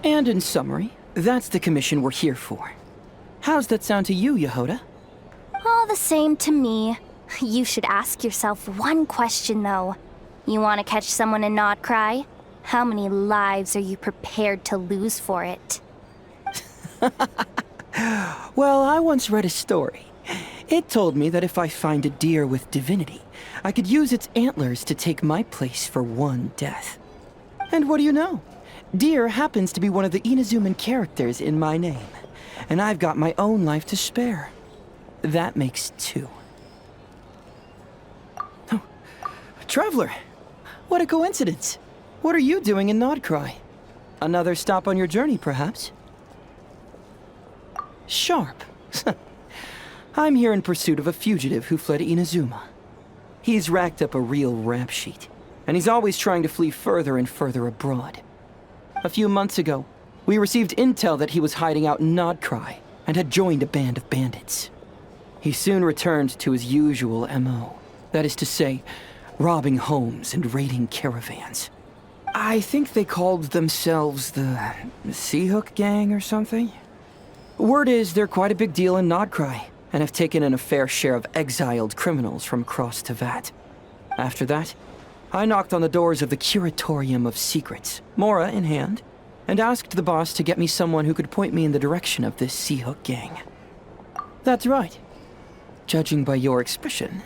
And in summary, that's the commission we're here for. How's that sound to you, Jahoda? All the same to me. You should ask yourself one question, though. You want to catch someone in Nod-krai? How many lives are you prepared to lose for it? Well, I once read a story. It told me that if I find a deer with divinity, I could use its antlers to take my place for one death. And what do you know? Deer happens to be one of the Inazuman characters in my name, and I've got my own life to spare. That makes two. Oh, Traveler, what a coincidence. What are you doing in Nod-krai? Another stop on your journey, perhaps? Sharp. I'm here in pursuit of a fugitive who fled Inazuma. He's racked up a real rap sheet, and he's always trying to flee further and further abroad. A few months ago, we received intel that he was hiding out in Nod-krai and had joined a band of bandits. He soon returned to his usual MO, that is to say, robbing homes and raiding caravans. I think they called themselves the Sea-Hook Gang or something. Word is they're quite a big deal in Nod-krai, and have taken in a fair share of exiled criminals from across Tevat. After that, I knocked on the doors of the Curatorium of Secrets, Mora in hand, and asked the boss to get me someone who could point me in the direction of this Sea-Hook Gang. That's right. Judging by your expression,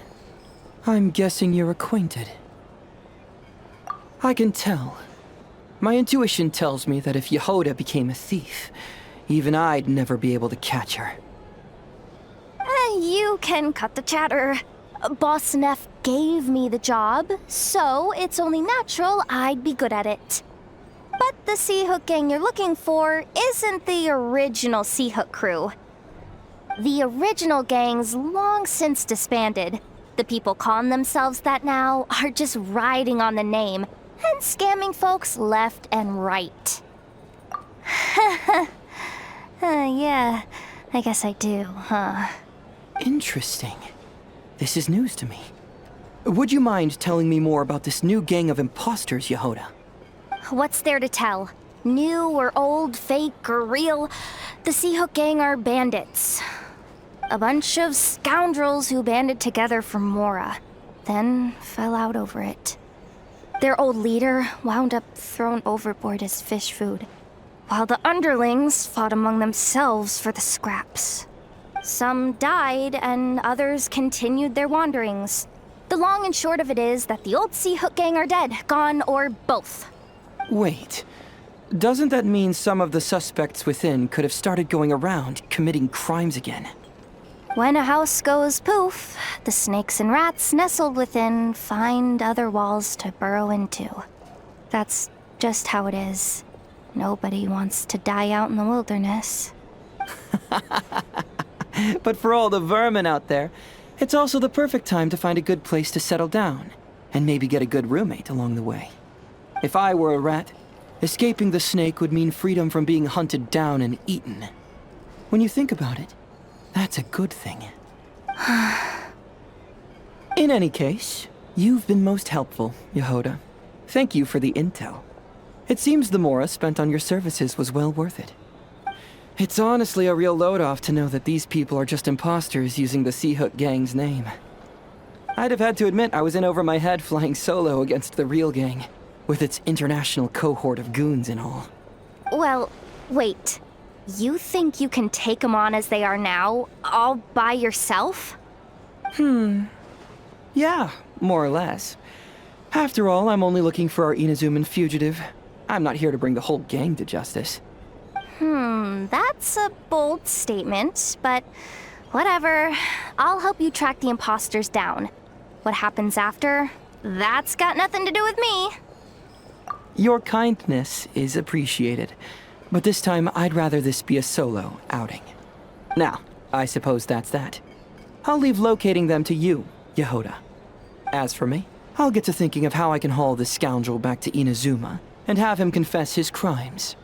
I'm guessing you're acquainted. I can tell. My intuition tells me that if Jahoda became a thief, even I'd never be able to catch her. You can cut the chatter. Boss Neff gave me the job, so it's only natural I'd be good at it. But the Sea-Hook Gang you're looking for isn't the original Sea-Hook crew. The original gang's long since disbanded. The people calling themselves that now are just riding on the name and scamming folks left and right. Yeah, I guess I do, huh? Interesting. This is news to me. Would you mind telling me more about this new gang of imposters, Jahoda? What's there to tell? New or old, fake or real, the Sea-Hook Gang are bandits. A bunch of scoundrels who banded together for Mora, then fell out over it. Their old leader wound up thrown overboard as fish food, while the underlings fought among themselves for the scraps. Some died, and others continued their wanderings. The long and short of it is that the old Sea-Hook Gang are dead, gone, or both. Wait. Doesn't that mean some of the suspects within could have started going around, committing crimes again? When a house goes poof, the snakes and rats nestled within find other walls to burrow into. That's just how it is. Nobody wants to die out in the wilderness. But for all the vermin out there, it's also the perfect time to find a good place to settle down, and maybe get a good roommate along the way. If I were a rat, escaping the snake would mean freedom from being hunted down and eaten. When you think about it, that's a good thing. In any case, you've been most helpful, Jahoda. Thank you for the intel. It seems the Mora spent on your services was well worth it. It's honestly a real load-off to know that these people are just imposters using the Sea-Hook Gang's name. I'd have had to admit I was in over my head flying solo against the real gang, with its international cohort of goons and all. Well, wait. You think you can take them on as they are now, all by yourself? Yeah, more or less. After all, I'm only looking for our Inazuman fugitive. I'm not here to bring the whole gang to justice. That's a bold statement, but whatever. I'll help you track the imposters down. What happens after? That's got nothing to do with me. Your kindness is appreciated, but this time I'd rather this be a solo outing. Now, I suppose that's that. I'll leave locating them to you, Jahoda. As for me, I'll get to thinking of how I can haul this scoundrel back to Inazuma and have him confess his crimes.